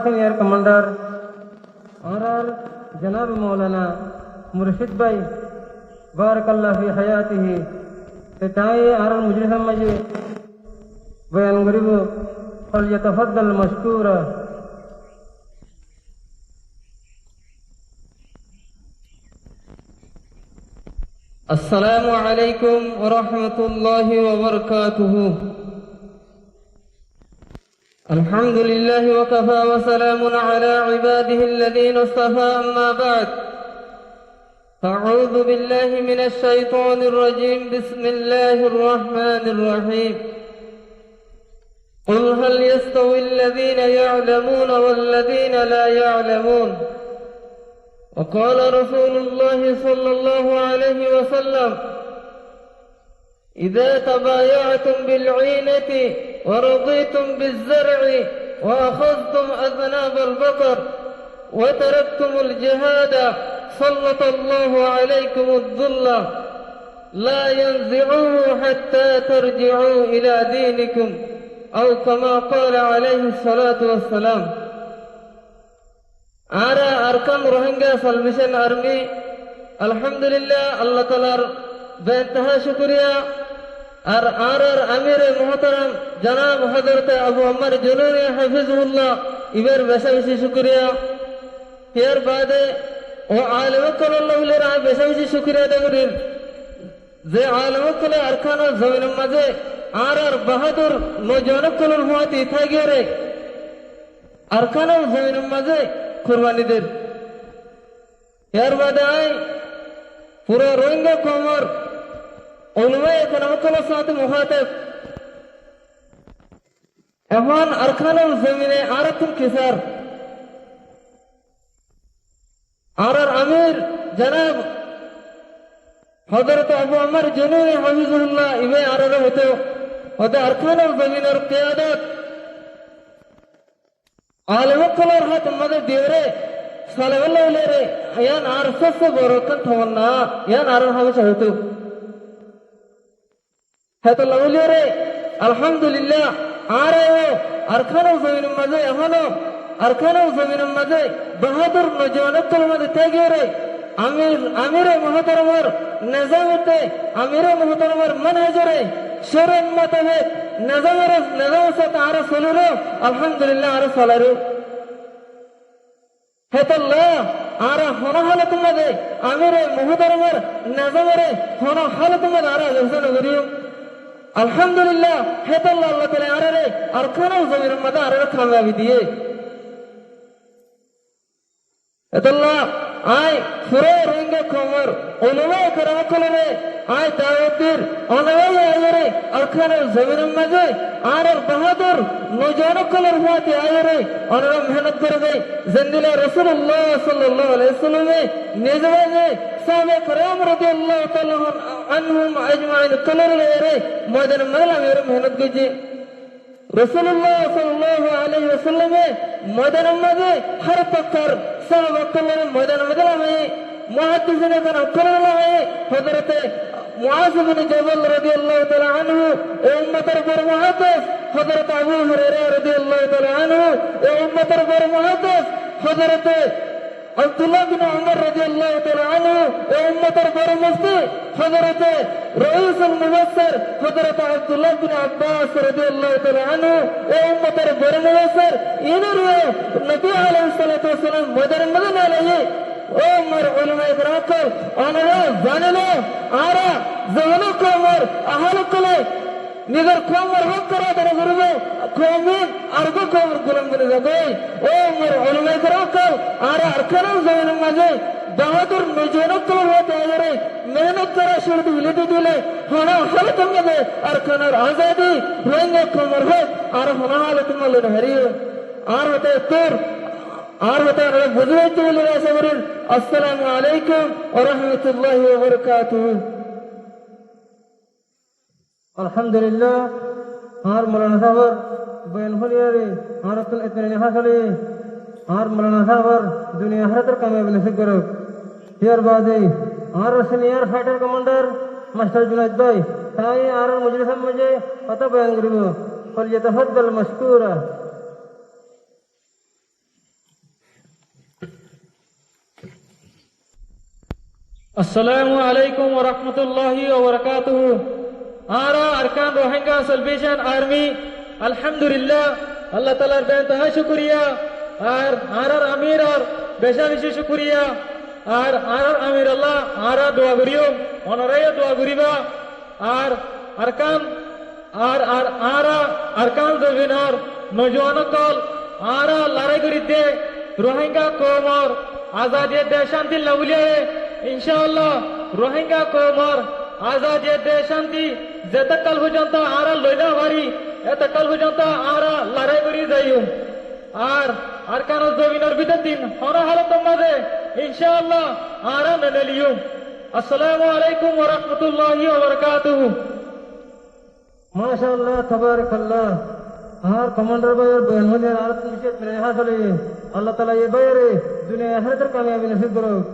Senior commander জনাব মৌলানা মুর্শিদ ভাই বারাকাল্লাহ ফি হায়াতিহি তাই মুজলিসের মাঝে বয়ান করিব ফালইয়াতাফাদ্দাল মাশকুরা। আসসালামু আলাইকুম ওয়া রাহমাতুল্লাহি ওয়া বারাকাতুহু। الحمد لله وكفى وسلام على عباده الذين اصطفى، أما بعد، أعوذ بالله من الشيطان الرجيم، بسم الله الرحمن الرحيم. قل هل يستوي الذين يعلمون والذين لا يعلمون؟ وقال رسول الله صلى الله عليه وسلم: إذا تبايعتم بالعينة ورضيتم بالزرع وأخذتم أذناب البقر وتركتم الجهاد سلط الله عليكم الذل لا ينزعوه حتى ترجعوا إلى دينكم، أو كما قال عليه الصلاة والسلام. أركان روهينجا سالفيشن آرمي আলহামদুলিল্লাহ আল্লাহ তাআলার বেইনতহা শুকরিয়া। আর আমির মুহতারাম জনাব হযরত আবু আম্মার জুনুনি হাফিজুল্লাহ ইবের বেশি বেশি শুকরিয়া। এর বাদে ও আলেমুল্লাহর বেশি বেশি শুকরিয়া দেবেন যে আলেমুল্লাহ আরকানের জমিনের মাঝে আর বাহাদুর নজওয়ানকুল হুয়াতি থাগিরে আরকানের জমিনের মাঝে কুরবানি দেন। এর বাদে পুরো রোহিঙ্গা কওমের উলামায়ে কেরামের সাথে মুখাতাব এখন আরকানের জমিনে আরকুন কিসার আমির জনাব হযরত আবু আম্মার জুনুনি হাফিজুল্লাহ ইবে হতে আরকানের জমিনের কিয়াদত আলেমুল হাত মধ্যে দিরে সালাল্লাহু আলাইহি ইয়ান আরফস বরকত হওয়ানা ইয়ান হামেশা হতো হেতলাউলিরে আলহামদুলিল্লাহ আরকানের জমিনের মাঝে এখনো আরকানের জমিনের মাঝে বাহাদুর নজওয়ানকুল মাঝে থাগিরে আমিরে মুহতারামের নিজামতে আমিরে মুহতারামের মানহাজরে শরীয়ত মোতাবেক নিজামের সাথে চলিলো আলহামদুলিল্লাহ চলারো হেতল্লাহ হন হালত মাঝে আমিরে মুহতারামের নিজামেরে হন হালত মাঝে ঘোষণা করিও আলহামদুলিল্লাহ হেতল্লাহ আল্লাহ তাআলা আরকানের জমিনের মাঝে কামিয়াবি দিয়ে হেতল্লাহ পুরো রোহিঙ্গা কওমের উলামায়ে কেরামে দাওয়াতের অনলাইনে আইরে আরকানের জমিনের মাঝে বাহাদুর নজওয়ানকুল হুয়াতি আইরে অনরা মেহনত করবে জেন্দিলা রাসূলুল্লাহ সাল্লাল্লাহু আলাইহি ওয়াসাল্লামে নিজে সাহাবা کرام রাদিয়াল্লাহু তাআলা আনহুম আজমাইন কলরে ময়দান মালামের মেহনত করেছে। রাসূলুল্লাহ সাল্লাল্লাহু আলাইহি ওয়াসাল্লামে ময়দানের মাঝে হর প্রকার সাহাবা کرام ময়দানের মাঝে মুহাদ্দিসিনে কেরাম কলরে হযরত মুআয ইবনে জাবাল রাদিয়াল্লাহু তাআলা আনহু এই উম্মতের বড় মুহাদ্দিস হযরত আবু হুরায়রা রাদিয়াল্লাহু তাআলা আনহু এই উম্মতের বড় মুহাদ্দিস হযরত আব্দুল্লাহ বিন উমর রাদিয়াল্লাহু তাআলা আনহু এই উম্মতের বড় মুফতি হযরত রাইসুল মুফাসসির হযরত আব্দুল্লাহ বিন আব্বাস রাদিয়াল্লাহু তাআলা আনহু এই উম্মতের বড় মুফাসসির ইনার নবী আলাইহিস সালাতু ওয়াস সালাম ময়দানের মধ্যে আলাইহি ও মোর উলামায়ে কেরাম অনরা জানেলো জাহানো কওমের আহলকুলে নিজের কওমের হক করা ধরে করবে কওমে আরব কওমের গোলাম বনে যাবে। ও মোর উলামায়ে কেরাম আরকানের জমিনের মাঝে বাহাদুর নজওয়ানকুল হুয়াতি আইরে মেহনত করা শুরু দিলে হন হালত মাঝে আরকানের আজাদি রোহিঙ্গা কওমের হক হন হালত মাঝে হারিয়ে হতে তোর হতে বুঝাইতে বলে আশা করেন। আসসালামু আলাইকুম ওয়া রাহমাতুল্লাহি ওয়া বারাকাতুহু। আলহামদুলিল্লাহ মৌলানা সাহেবের বয়ান হলিয়ারে তুল ইতনে হাসলে মৌলানা সাহেবের দুনিয়া আখিরাতের কামিয়াবি নসিব করুক। এর বাদে senior fighter commander master Junaid ভাই তাই মুজলিসের মাঝে কথা বয়ান করিব। ফালইয়াতাফাদ্দাল Mashkura. Assalamu alaikum wa rahmatullahi wa barakatuh. Ara Arkan Rohingya Salvation Army, Alhamdulillah, Allah Ta'ala বেনতাহা শুকরিয়া আর আরার আমির আর বেশা বেশি শুকরিয়া আর আরার আমির আল্লাহ আরা দোয়া করিও অনরায় দোয়া করিবা আর আরকান আর আর আরা আরকান জবিনার নজওয়ানকল আরা লড়াই করি দে রোহিঙ্গা কওমর আজাদী দে শান্তি লাউলিয়ে ইনশাআল্লাহ রোহিঙ্গা কওমর আজাদী দে শান্তি যেতকাল পর্যন্ত আরা লইলা ভারি এতকাল পর্যন্ত আরা লড়াই করি যাইও আর আরকান জবিনার বিদে দিন হর হালত মাঝে ইনশাআল্লাহ আরা মেনে লিও আসসালামু আলাইকুম ওয়া রাহমাতুল্লাহি ওয়া বারাকাতুহু মাশাআল্লাহ তাবারাকাল্লাহ আর কমান্ডার ভাইয়ের বয়ান হলে আর তুমি সে হাসলে আল্লাহ তাআলা এই বাইরে দুনিয়া আখিরাতের কামিয়াবি নসিব করুক